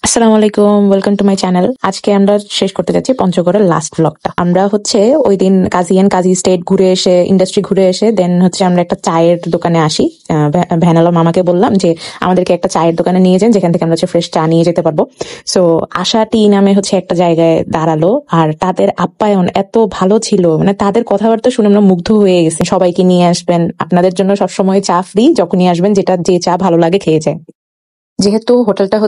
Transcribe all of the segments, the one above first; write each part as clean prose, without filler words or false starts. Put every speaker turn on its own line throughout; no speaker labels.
আসসালামু আলাইকুম, welcome to my channel. আজকে আমরা শেষ করতে যাচ্ছি পঞ্চগড়ের লাস্ট ব্লগটা। আমরা ওই দিন কাজী স্টেট ঘুরে এসে, ইন্ডাস্ট্রি ঘুরে এসে দেন আমরা একটা চায়ের দোকানে আসি। ভ্যানালা মামাকে বললাম যে আমাদেরকে একটা চায়ের দোকানে নিয়ে যান, যেখান থেকে আমরা ফ্রেশ চা নিয়ে যেতে পারবো। সো আশা টি নামে একটা জায়গায় দাঁড়ালো, আর তাদের আপ্যায়ন এত ভালো ছিল, মানে তাদের কথাবার্তা শুনে আমরা মুগ্ধ হয়ে গেছি। সবাইকে নিয়ে আসবেন, আপনাদের জন্য সবসময় চা ফ্রি, যখনই আসবেন যে চা ভালো লাগে খেয়ে যায়। যেহেতু হোটেলটা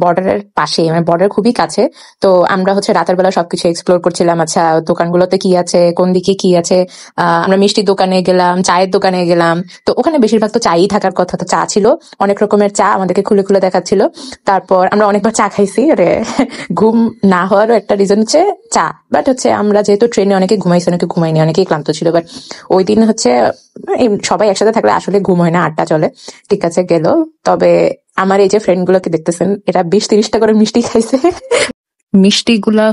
বর্ডারের পাশে, মানে বর্ডার খুবই কাছে, তো আমরা রাতের বেলা সবকিছু এক্সপ্লোর করছিলাম। আচ্ছা, দোকানগুলোতে কি আছে, কোন দিকে কি আছে। আমরা মিষ্টির দোকানে গেলাম, চায়ের দোকানে গেলাম। তো ওখানে বেশিরভাগ তো চাই থাকার কথা, তো চা ছিল, অনেক রকমের চা আমাদেরকে খুলে খুলে দেখাচ্ছিল। তারপর আমরা অনেকবার চা খাইছি। ঘুম না হওয়ারও একটা রিজন চা। বাট আমরা যেহেতু ট্রেনে অনেকে ঘুমাইছি, অনেকে ঘুমাইনি, অনেকেই ক্লান্ত ছিল। বাট ওই দিন সবাই একসাথে থাকলে আসলে ঘুম হয় না, আড্ডা চলে। ঠিক আছে, গেল। তবে আমার এই যে ফ্রেন্ড গুলোকে দেখতেছেন, এরা 20-30টা করে মিষ্টি খাইছে। মিষ্টিগুলা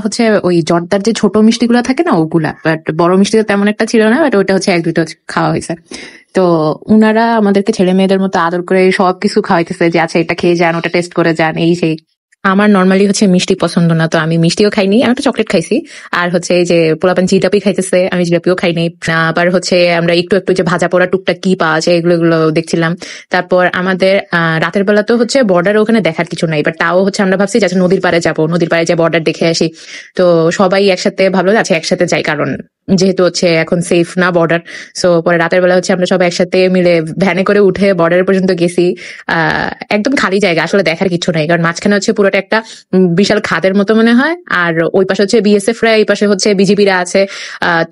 ওই জর্দার যে ছোট মিষ্টিগুলা থাকে না, ওগুলা। বাট বড় মিষ্টি তো তেমন একটা ছিল না, বাট ওইটা 1-2টা খাওয়া হয়েছে। তো উনারা আমাদেরকে ছেলে মেয়েদের মতো আদর করে সবকিছু খাওয়াইতেছে, যে আচ্ছা এটা খেয়ে যান, ওটা টেস্ট করে যান, এই সেই। আমার নর্মালি মিষ্টি পছন্দ না, তো আমি মিষ্টিও খাইনি, আমি একটা চকলেট খাইছি। আর এই যে পোলাপান জিলাপি খাইতেছে, আমি জিলাপিও খাইনি। আবার আমরা একটু একটু যে ভাজা পোড়া টুকটাক কি পাওয়া যায় এগুলো দেখছিলাম। তারপর আমাদের রাতের বেলা তো বর্ডার ওখানে দেখার কিছু নাই, বাট তাও আমরা ভাবছি যে নদীর পাড়ে যাবো, নদীর পাড়ে যে বর্ডার দেখে আসি। তো সবাই একসাথে ভালো আছে, একসাথে যাই, কারণ যেহেতু এখন সেফ না বর্ডার। সো পরে রাতের বেলা আমরা সবাই একসাথে মিলে ভ্যানে করে উঠে বর্ডার পর্যন্ত গেছি। একদম খালি জায়গা, আসলে দেখার কিছু নাই, কারণ মাঝখানে পুরোটা একটা বিশাল খাদের মতো মনে হয়। আর ওই পাশে বিএসএফ রা, এই পাশে বিজিবিরা আছে।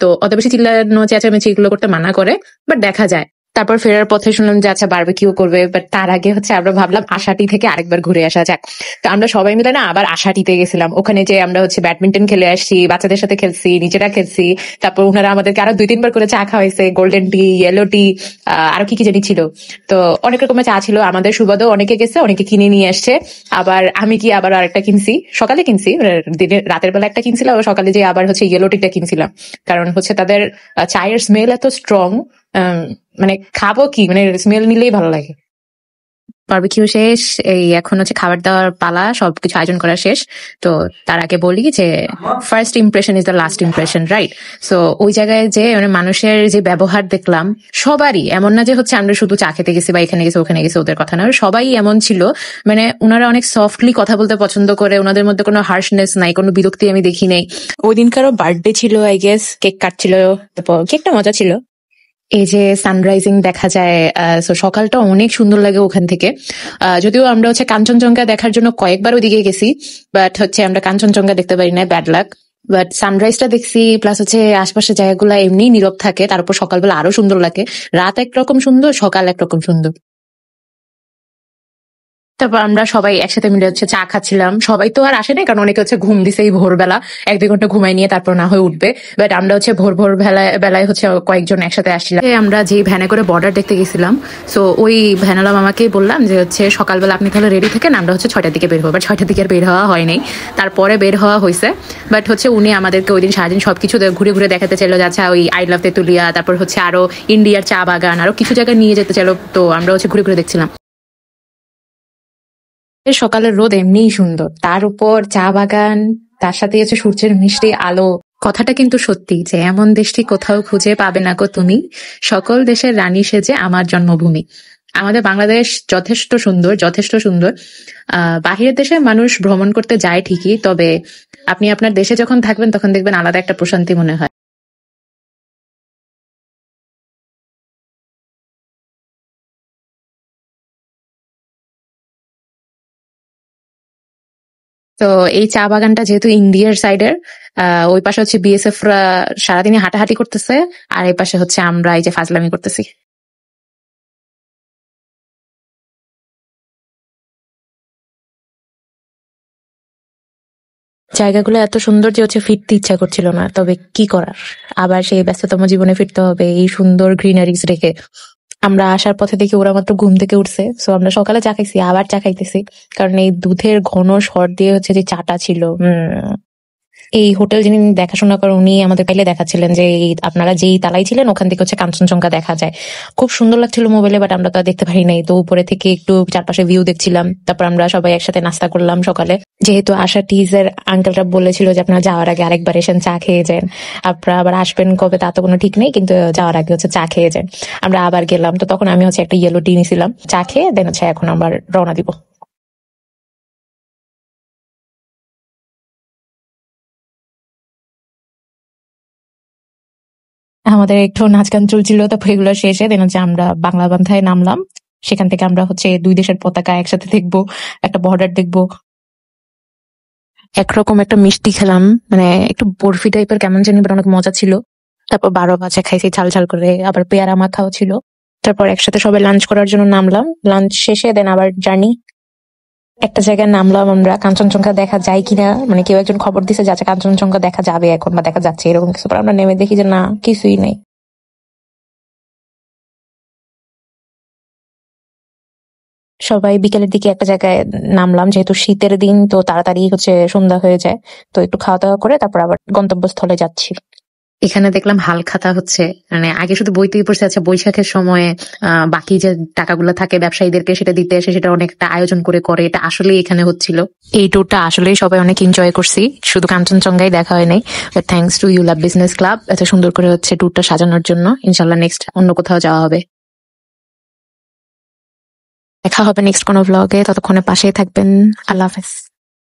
তো অত বেশি চিল্লানো চেঁচামেচি এগুলো করতে মানা করে, বাট দেখা যায়। তারপর ফেরার পথে শুনলাম যে আচ্ছা বারবিকিউ করবে, বাট তার আগে আমরা ভাবলাম আশাটি থেকে আরেকবার ঘুরে আসা যাক। তো আমরা সবাই মিলে না আবার আশাটিতে গেছিলাম। ওখানে যে আমরা ব্যাডমিন্টন খেলে আসছি, বাচ্চাদের সাথে খেলছি, নিজেরা খেলছি। তারপর ওনারা আমাদেরকে আরো 2-3 বার করে চা খাওয়াইছে, গোল্ডেন টি, ইয়েলো টি, আরো কি কি জানি ছিল। তো অনেক রকমের চা ছিল, আমাদের সুবাদও অনেকে গেছে, অনেকে কিনে নিয়ে আসছে। আবার আমি আবার আরেকটা কিনছি, সকালে কিনছি, রাতের বেলা একটা কিনছিলাম, সকালে যে আবার ইয়েলো টিটা কিনছিলাম। কারণ তাদের চায়ের স্মেল এত স্ট্রং, মানে খাবো কি, মানে স্মেল নিলেই ভালো লাগে। বারবিকিউ শেষ, এই এখন খাবার দাবার পালা, সবকিছু আয়োজন করা শেষ। তো তার আগে বলি যে first impression is the last impression, right? So ওই জায়গায় যে মানুষের যে ব্যবহার দেখলাম, সবারই এমন না যে আমরা শুধু চা খেতে গেছি বা এখানে গেছি ওখানে গেছি, ওদের কথা না, সবাই এমন ছিল। মানে ওনারা অনেক সফটলি কথা বলতে পছন্দ করে, ওনাদের মধ্যে কোনো হার্শনেস নাই, কোনো বিরক্তি আমি দেখি নাই। ওই দিনকারও বার্থডে ছিল, আই গেস, কেক কাটছিল, তারপর কেকটা মজা ছিল। এই যে সানরাইজিং দেখা যায়, সকালটা অনেক সুন্দর লাগে ওখান থেকে। যদিও আমরা কাঞ্চনজঙ্ঘা দেখার জন্য কয়েকবার ওইদিকে গেছি, বাট আমরা কাঞ্চনজঙ্ঘা দেখতে পারি না, ব্যাড লাক। বাট সানরাইজটা দেখছি, প্লাস আশপাশের জায়গাগুলো এমনি নীরব থাকে, তার উপর সকালবেলা আরো সুন্দর লাগে। রাত একরকম সুন্দর, সকাল একরকম সুন্দর। তারপর আমরা সবাই একসাথে মিলে চা খাচ্ছিলাম। সবাই তো আর আসে নাই, কারণ অনেকে ঘুম দিছে এই ভোরবেলা, 1-2 ঘন্টা ঘুমাই নিয়ে তারপর না হয়ে উঠবে। বাট আমরা ভোর বেলায় কয়েকজন একসাথে আসছিলাম। আমরা যে ভ্যানে করে বর্ডার দেখতে গেছিলাম, সো ওই ভ্যানালা মামাকেই বললাম যে সকালবেলা আপনি তাহলে রেডি থাকেন, আমরা 6টার দিকে বের হবো। বাট 6টার দিকে আর বের হওয়া হয় নাই, তারপরে বের হওয়া হয়েছে। বাট উনি আমাদেরকে ওই দিন সারাদিন সবকিছু ঘুরে ঘুরে দেখাতে চাইলো, যে আচ্ছা ওই আই লাভ তেতুলিয়া, তারপর আরো ইন্ডিয়ার চা বাগান, আরো কিছু জায়গায় নিয়ে যেতে চাইলো। তো আমরা ঘুরে ঘুরে দেখছিলাম। সকালের রোদ এমনিই সুন্দর, তার উপর চা বাগান, তার সাথে সূর্যের মিষ্টি আলো। কথাটা কিন্তু সত্যি যে এমন দেশটি কোথাও খুঁজে পাবে না গো তুমি, সকল দেশের রানী সেজে আমার জন্মভূমি। আমাদের বাংলাদেশ যথেষ্ট সুন্দর, যথেষ্ট সুন্দর। বাহিরের দেশে মানুষ ভ্রমণ করতে যায় ঠিকই, তবে আপনি আপনার দেশে যখন থাকবেন তখন দেখবেন আলাদা একটা প্রশান্তি মনে হয়। তো এই চা বাগানটা যেহেতু ইন্ডিয়ার সাইডের, ওই পাশে বিএসএফ রা সারাদিনই হাঁটাহাঁটি করতেছে, আর এই পাশে আমরা এই যে ফাজলামি করতেছি। জায়গাগুলো এত সুন্দর যে ফিরতে ইচ্ছা করছিল না, তবে কি করার, আবার সেই ব্যস্ততম জীবনে ফিরতে হবে এই সুন্দর গ্রিনারিজ রেখে। আমরা আসার পথে দেখি ওরা মাত্র ঘুম থেকে উঠছে, সো আমরা সকালে চা খাইছি, আবার চা খাইতেছি, কারণ এই দুধের ঘন স্বর দিয়ে যে চাটা ছিল, এই হোটেল যিনি দেখাশোনা করেন উনি আমাদের পাইলে দেখাচ্ছিলেন যে আপনারা যেই তালাই ছিলেন ওখান থেকে হচ্ছে কাঞ্চনজঙ্ঘা দেখা যায়। খুব সুন্দর লাগছিল মোবাইলে, বাট আমরা তো আর দেখতে পারি নাই। তো উপরে থেকে একটু চারপাশে ভিউ দেখছিলাম, তারপর আমরা সবাই একসাথে নাস্তা করলাম সকালে। যেহেতু আশা টিজের আঙ্কেলটা বলেছিল যে আপনারা যাওয়ার আগে আরেকবার এসেন, চা খেয়ে যান। আপনারা আবার আসবেন কবে তা তো কোনো ঠিক নেই, কিন্তু যাওয়ার আগে হচ্ছে চা খেয়ে যান। আমরা আবার গেলাম, তো তখন আমি হচ্ছে একটা ইয়েলো টি নিয়েছিলাম, চা খেয়ে দেন হচ্ছে এখন আবার রওনা দিব। আমাদের একটু নাচ গান চলছিল, তারপর এগুলো শেষে দেন হচ্ছে আমরা বাংলা বান্ধায় নামলাম। সেখান থেকে আমরা হচ্ছে দুই দেশের পতাকা একসাথে দেখবো, একটা বর্ডার দেখবো। একরকম একটা মিষ্টি খেলাম, মানে একটু বরফি টাইপের কেমন জানি, বাট অনেক মজা ছিল। তারপর 12 ভাজা খাইছি ঝাল ঝাল করে, আবার পেয়ারা মাখাও ছিল। তারপর একসাথে সবাই লাঞ্চ করার জন্য নামলাম। লাঞ্চ শেষে দেন আবার জার্নি। একটা জায়গায় নামলাম আমরা, কাঞ্চনজঙ্ঘা দেখা যায় কিনা, মানে কেউ একজন খবর দিছে যে আচ্ছা কাঞ্চনজঙ্ঘা দেখা যাবে এখন বা দেখা যাচ্ছে এরকম কিছু। পর আমরা নেমে দেখি যে না, কিছুই নেই। সবাই বিকেলের দিকে একটা জায়গায় নামলাম, যেহেতু শীতের দিন তো তাড়াতাড়ি হচ্ছে সন্ধ্যা হয়ে যায়। তো একটু খাওয়া দাওয়া করে তারপর আবার গন্তব্যস্থলে যাচ্ছি। এখানে দেখলাম হালখাতা হচ্ছে, মানে আগে শুধু বইতেই পড়ছে, আচ্ছা বৈশাখের সময় বাকি যে টাকাগুলো থাকে ব্যবসায়ীদেরকে সেটা দিতে আসে, সেটা অনেকটা আয়োজন করে করে, এটা আসলে এখানে হচ্ছিল। এই ট্যুরটা আসলেই সবাই অনেক এনজয় করছি, শুধু কাঞ্চনজঙ্ঘাই দেখা হয় নাই। But thanks to you love business club এত সুন্দর করে হচ্ছে ট্যুরটা সাজানোর জন্য। ইনশাল্লাহ নেক্সট অন্য কোথাও যাওয়া হবে। দেখা হবে নেক্সট কোনো ব্লগে, ততক্ষণে পাশেই থাকবেন। আল্লাহ হাফেজ।